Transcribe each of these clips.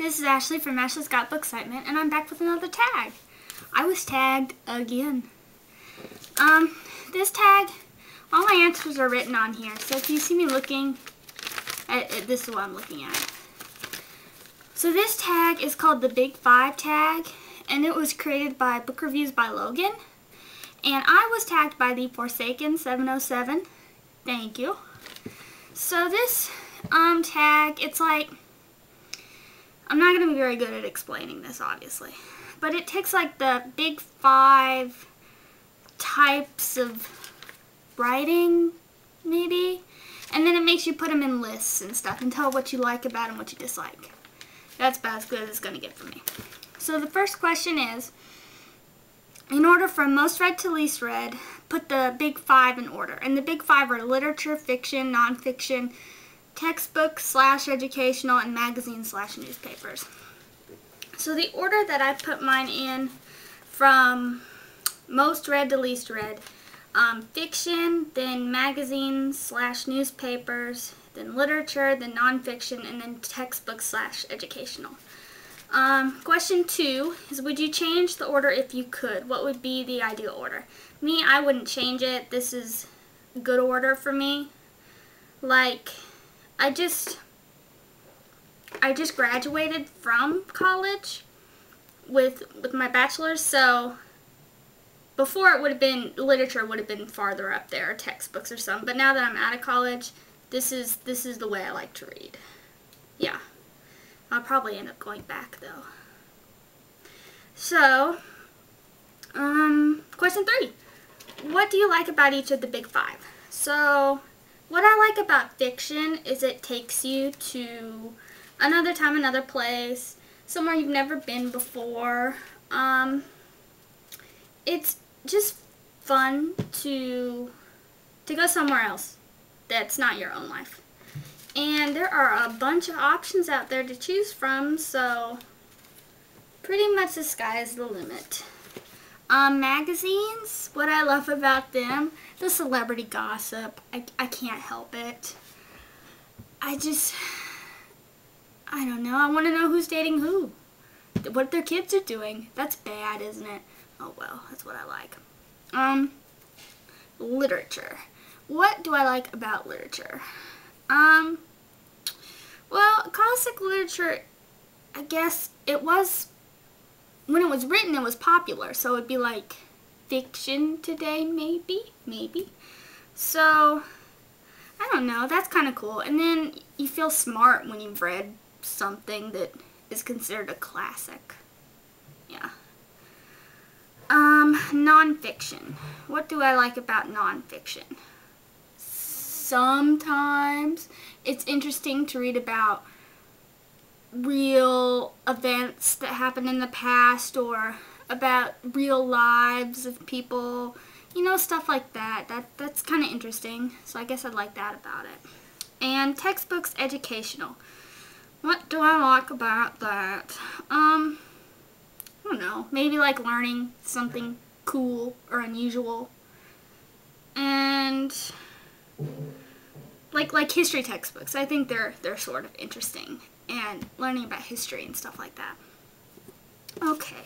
this is Ashley from Ashley's Got Book Excitement, and I'm back with another tag. I was tagged again. This tag, all my answers are written on here, so if you see me looking at this is what I'm looking at. So this tag is called the Big 5 tag, and it was created by BookReviewsByLogan, and I was tagged by the Forsaken 707. Thank you. So this tag, it's like, I'm not going to be very good at explaining this, obviously, but it takes like the big 5 types of writing, maybe, and then it makes you put them in lists and stuff and tell what you like about them, what you dislike. That's about as good as it's going to get for me. So the first question is, in order from most read to least read, put the big 5 in order. And the big 5 are literature, fiction, nonfiction, textbooks / educational, and magazines / newspapers. So the order that I put mine in from most read to least read, fiction, then magazines / newspapers, then literature, then nonfiction, and then textbooks / educational. Question 2 is, would you change the order if you could? What would be the ideal order? Me, I wouldn't change it. This is a good order for me. Like, I just graduated from college with my bachelor's, so before it would have been, literature would have been farther up there, or textbooks or something, but now that I'm out of college, this is the way I like to read. Yeah. I'll probably end up going back, though. So, question 3. What do you like about each of the big 5? So, what I like about fiction is it takes you to another time, another place, somewhere you've never been before. It's just fun to go somewhere else that's not your own life. And there are a bunch of options out there to choose from, so pretty much the sky is the limit. Magazines, what I love about them, the celebrity gossip. I can't help it. I don't know. I want to know who's dating who. What their kids are doing. That's bad, isn't it? Oh well, that's what I like. Literature. What do I like about literature? Well, classic literature, I guess it was, when it was written, it was popular, so it'd be like fiction today, maybe. So, I don't know, that's kind of cool. And then you feel smart when you've read something that is considered a classic. Yeah. Nonfiction. What do I like about nonfiction? Sometimes it's interesting to read about real events that happened in the past, or about real lives of people, you know, stuff like that. That's kind of interesting, so I guess I'd like that about it. And textbooks, educational. What do I like about that? I don't know, maybe like learning something cool or unusual. And like history textbooks. I think they're sort of interesting, and learning about history and stuff like that. Okay.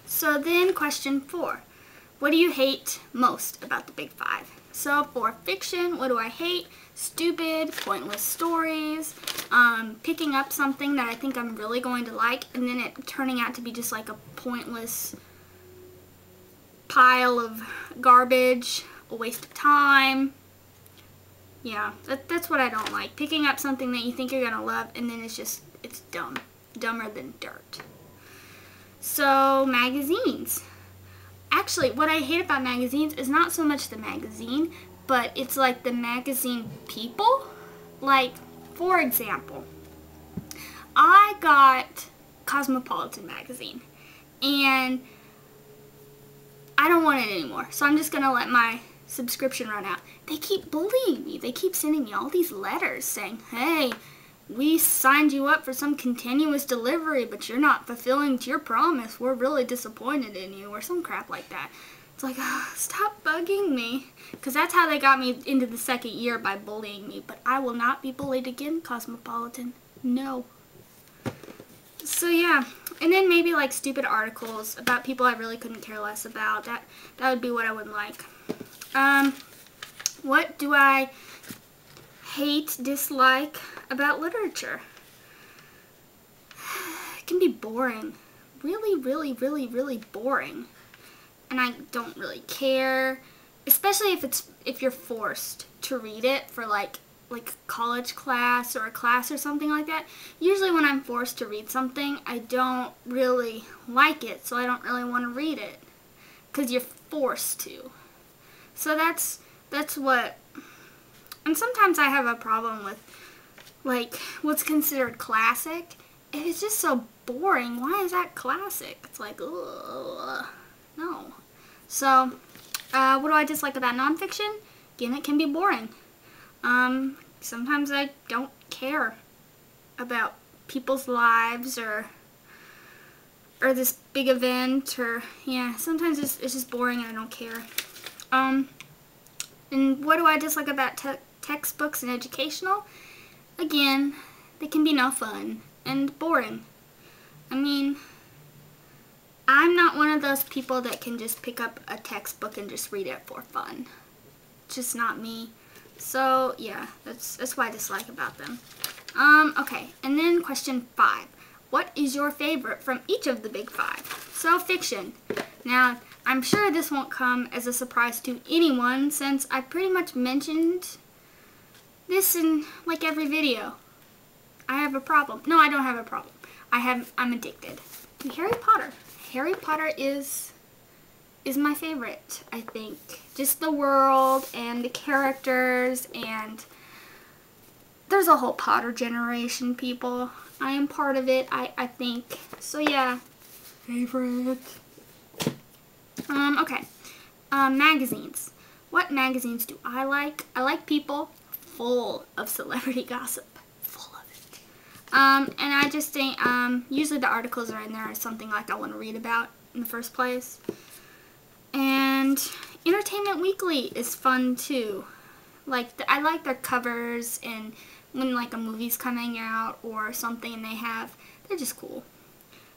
So then question 4. What do you hate most about the big 5? So for fiction, what do I hate? Stupid, pointless stories, picking up something that I think I'm really going to like, and then it turning out to be just like a pointless pile of garbage, a waste of time. Yeah, that's what I don't like. Picking up something that you think you're going to love, and then it's dumb. Dumber than dirt. So, magazines. Actually, what I hate about magazines is not so much the magazine, but it's like the magazine people. Like, for example, I got Cosmopolitan magazine, and I don't want it anymore, so I'm just going to let my subscription run out. They keep bullying me. They keep sending me all these letters saying, hey, we signed you up for some continuous delivery, but you're not fulfilling to your promise. We're really disappointed in you, or some crap like that. It's like, oh, stop bugging me. Because that's how they got me into the second year, by bullying me. But I will not be bullied again, Cosmopolitan. No. So yeah, and then maybe like stupid articles about people I really couldn't care less about. That would be what I would like. What do I dislike about literature? It can be boring. Really, really, really, really boring. And I don't really care, especially if you're forced to read it for like a college class or a class or something like that. Usually when I'm forced to read something, I don't really like it, so I don't really want to read it because you're forced to. So that's what. And sometimes I have a problem with like what's considered classic. If it's just so boring, why is that classic? It's like, ugh, no. So, what do I dislike about nonfiction? Again, it can be boring. Sometimes I don't care about people's lives or this big event, or yeah, sometimes it's just boring and I don't care. And what do I dislike about textbooks and educational? Again, they can be no fun and boring. I mean, I'm not one of those people that can just pick up a textbook and just read it for fun. It's just not me. So yeah, that's what I dislike about them. Okay, and then question 5. What is your favorite from each of the big 5? So fiction. Now, I'm sure this won't come as a surprise to anyone since I pretty much mentioned this in like every video. I have a problem. No, I don't have a problem. I'm addicted to Harry Potter. Harry Potter is my favorite, I think. Just the world and the characters, and there's a whole Potter generation, people. I am part of it, I think. So yeah, favorite. Okay. Magazines. What magazines do I like? I like People, full of celebrity gossip. Full of it. And I just think, usually the articles are in there as something like I want to read about in the first place. And Entertainment Weekly is fun too. Like, I like their covers, and when like a movie's coming out or something they're just cool.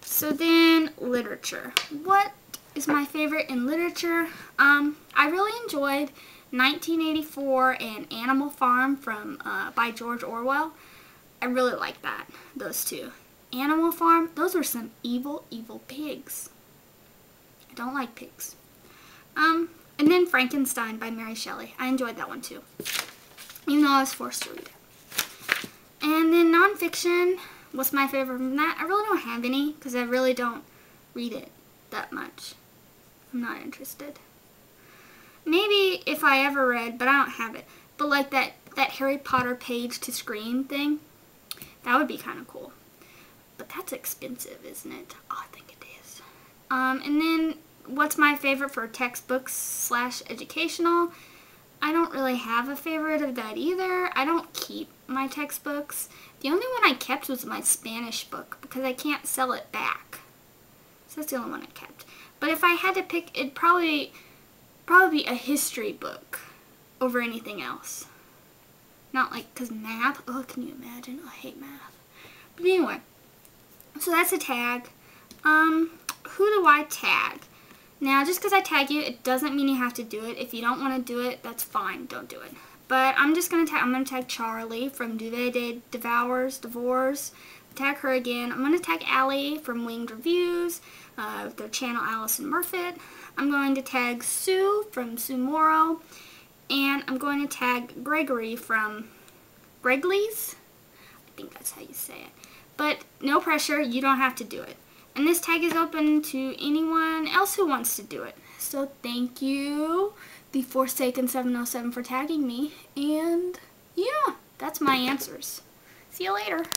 So then, literature. What is my favorite in literature? I really enjoyed 1984 and Animal Farm by George Orwell. I really like those two. Animal Farm, those were some evil, evil pigs. I don't like pigs. And then Frankenstein by Mary Shelley. I enjoyed that one too, even though I was forced to read it. And then nonfiction, what's my favorite from that? I really don't have any because I really don't read it that much. I'm not interested. Maybe if I ever read, but I don't have it. But like that Harry Potter page to screen thing, that would be kind of cool. But that's expensive, isn't it? Oh, I think it is. And then what's my favorite for textbooks / educational? I don't really have a favorite of that either. I don't keep my textbooks. The only one I kept was my Spanish book because I can't sell it back. So that's the only one I kept. But if I had to pick, it'd probably be a history book over anything else. Not like, because math, oh, can you imagine? I hate math. But anyway, so that's a tag. Who do I tag? Now, just because I tag you, it doesn't mean you have to do it. If you don't want to do it, that's fine. Don't do it. But I'm going to tag Charlie from Duvet de Divorce. Tag her again. I'm going to tag Allie from Winged Reviews, their channel Allison Murfitt. I'm going to tag Sue from Sue Morrow. And I'm going to tag Gregory from Gregley's. I think that's how you say it. But no pressure. You don't have to do it. And this tag is open to anyone else who wants to do it. So thank you, the Forsaken 707, for tagging me. And yeah, that's my answers. See you later.